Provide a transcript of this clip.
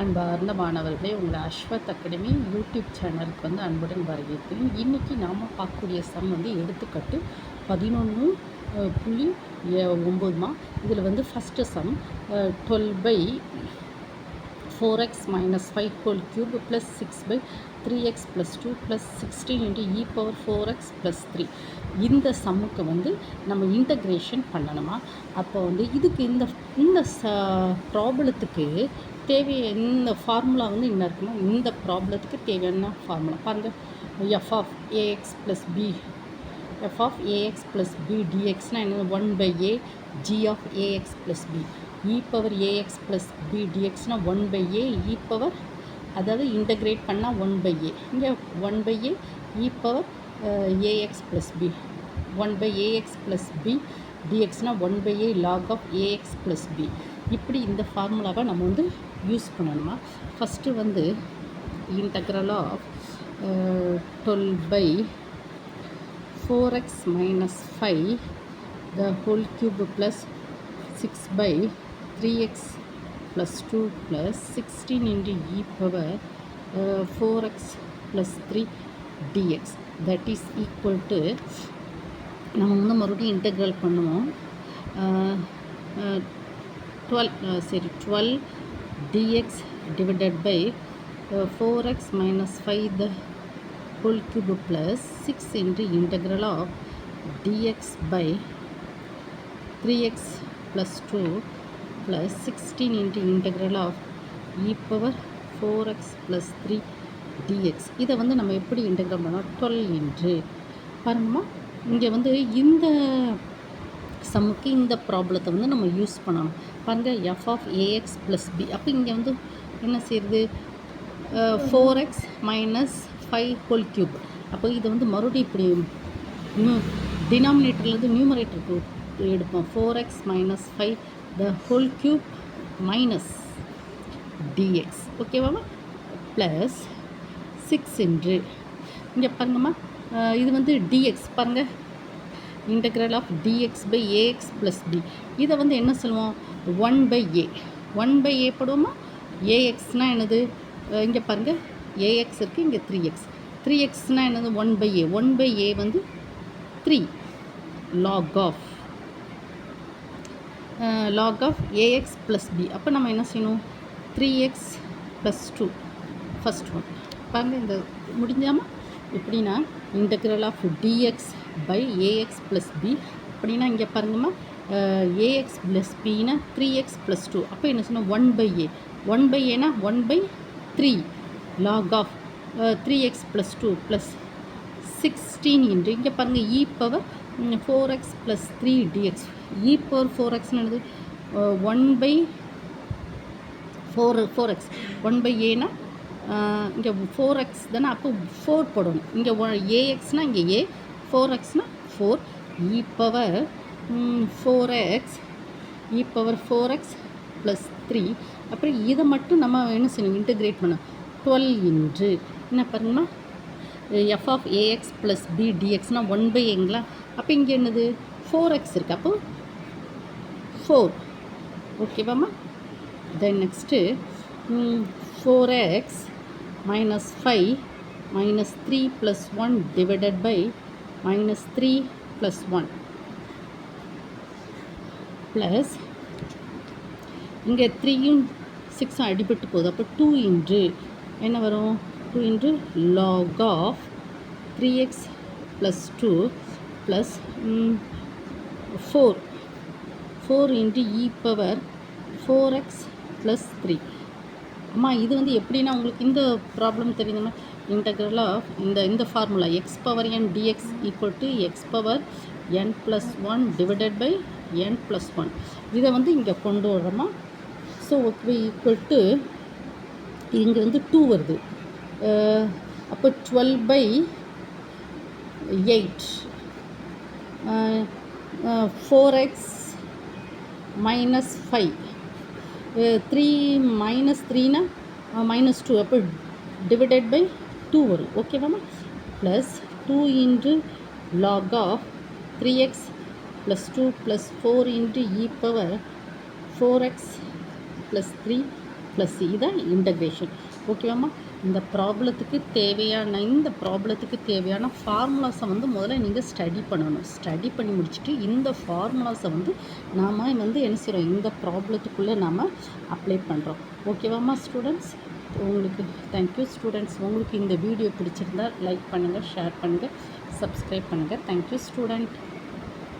அன்பார்ந்த மாணவர்களே, உங்களை அஸ்வத் அகாடமி யூடியூப் சேனலுக்கு வந்து அன்புடன் வரவேற்கிறேன். இன்றைக்கி நாம் பார்க்கக்கூடிய சம் வந்து எடுத்துக்காட்டு 11.9. இதில் வந்து first some 12/4x minus 5 whole cube plus 6/3x plus 2 plus 16 into e power 4x plus 3. இந்த சம்முக்கு வந்து நம்ம இன்டகிரேஷன் பண்ணணுமா? அப்போ வந்து இதுக்கு இந்த ப்ராப்ளத்துக்கு இந்த ஃபார்முலா வந்து என்ன இருக்குன்னா, இந்த ப்ராப்ளத்துக்கு தேவையான ஃபார்முலா பாருங்கள். f of ax plus b dxனா என்ன? 1/a g of ax plus b. e power ax plus b dxனா 1/a e power, அதாவது இன்டகிரேட் பண்ணால் 1/a. இங்கே 1/a e power ax plus b. 1/ax plus b dxனா 1/a log of ax plus b. இப்படி இந்த ஃபார்முலாவை நம்ம வந்து use பண்ணணுமா? First வந்து integral of 12/4x minus 5 the whole cube plus 6/3x plus 2 plus 16 into e power 4x plus 3 dx that is equal to, நம்ம வந்து மறுபடியும் இன்டெக்ரல் பண்ணுவோம். 12 dx divided by 4x minus 5 the whole cube plus 6 into integral of dx by 3x plus 2 plus 16 into integral of e power 4x plus 3 dx. இதை வந்து நம்ம எப்படி integral பண்ணோம்? 12 என்று பாருங்கம்மா. இங்கே வந்து இந்த சம்முக்கு இந்த ப்ராப்ளத்தை வந்து நம்ம யூஸ் பண்ணணும். பாருங்கள், f of ax plus b. அப்போ இங்கே வந்து என்ன செய்யுது? 4x minus 5 whole cube. அப்போ இதை வந்து மறுபடியும் இப்படி டினாமினேட்டர்லேருந்து நியூமரேட்டருக்கு எடுப்போம். 4x minus 5 the whole cube minus dx. ஓகேவாம்மா? ப்ளஸ் 6 என்று இங்கே பாருங்கம்மா, இது வந்து dx பாருங்கள், integral of dx by ax plus b. இதை வந்து என்ன சொல்லுவோம்? 1/a. 1/a போடுவோமா? axனால் என்னது? இங்கே பாருங்கள், ax இருக்குது, இங்கே 3x. 3xனால் என்னது? 1/a. 1/a வந்து 3 log of ax plus b. அப்போ நம்ம என்ன செய்யணும்? 3x plus 2 ஃபஸ்ட் ஒன் பாருங்கள். இந்த முடிஞ்சாமல் எப்படின்னா integral of dx by ax plus b. அப்படின்னா இங்கே பாருங்கம்மா, ax plus bனா 3x plus 2. அப்போ என்ன சொன்னால் 1/a. 1/aனா 1/3 log of 3x plus 2 plus 16 into இங்கே பாருங்கள் e power 4x plus 3 dx. e power 4x என்னது? 1/4x. 1/aனா இங்கே 4x தானே, அப்போ 4 போடணும். இங்கே axனால் இங்கே a, 4xனால் 4 e power 4x plus 3. அப்புறம் இதை மட்டும் நம்ம என்ன செய்யணும்? இன்டெகிரேட் பண்ண 12 என்று என்ன பாருங்கம்மா, f of ax plus b dxனால் 1/aங்களா? அப்போ இங்கே என்னது? 4x இருக்குது, அப்போ 4. ஓகேவாம்மா? Then next 4x minus 5 minus 3 plus 1 divided by minus 3 plus 1 plus இங்கே 3யும் 6ம் அடிபட்டு போகுது. அப்போ 2 என்று என்ன வரும்? 2 என்று log of 3x plus 2 plus 4 into e power 4x plus 3. அம்மா இது வந்து எப்படின்னா, உங்களுக்கு இந்த ப்ராப்ளம் தெரியுதுன்னா, இன்டெக்ரல் ஆஃப் இந்த formula x power n dx equal to x power n plus 1 divided by n plus 1. இதை வந்து இங்கே கொண்டு வர்றோமா? ஸோ ஓகே, ஈக்குவல் டு இங்கே வந்து 2 வருது. அப்போ 12/8 4x minus 5 3 minus 3னா minus 2. அப்போ டிவைடட் பை 2 வரும். ஓகேவாம்மா? Plus 2 into log of 3x plus 2 plus 4 into e power 4x plus 3 plus C இதான் இன்டகிரேஷன். ஓகேவாம்மா? இந்த ப்ராப்ளத்துக்கு தேவையான ஃபார்முலாஸை வந்து முதல்ல நீங்கள் ஸ்டடி பண்ணணும். ஸ்டடி பண்ணி முடிச்சுட்டு இந்த ஃபார்முலாஸை வந்து நாம் வந்து என்ன செய்கிறோம், இந்த ப்ராப்ளத்துக்குள்ளே நாம் அப்ளை பண்ணுறோம். ஓகேவாம்மா ஸ்டூடெண்ட்ஸ்? உங்களுக்கு தேங்க்யூ ஸ்டூடெண்ட்ஸ். உங்களுக்கு இந்த வீடியோ பிடிச்சிருந்தால் லைக் பண்ணுங்கள், ஷேர் பண்ணுங்கள், சப்ஸ்கிரைப் பண்ணுங்கள். Thank you student.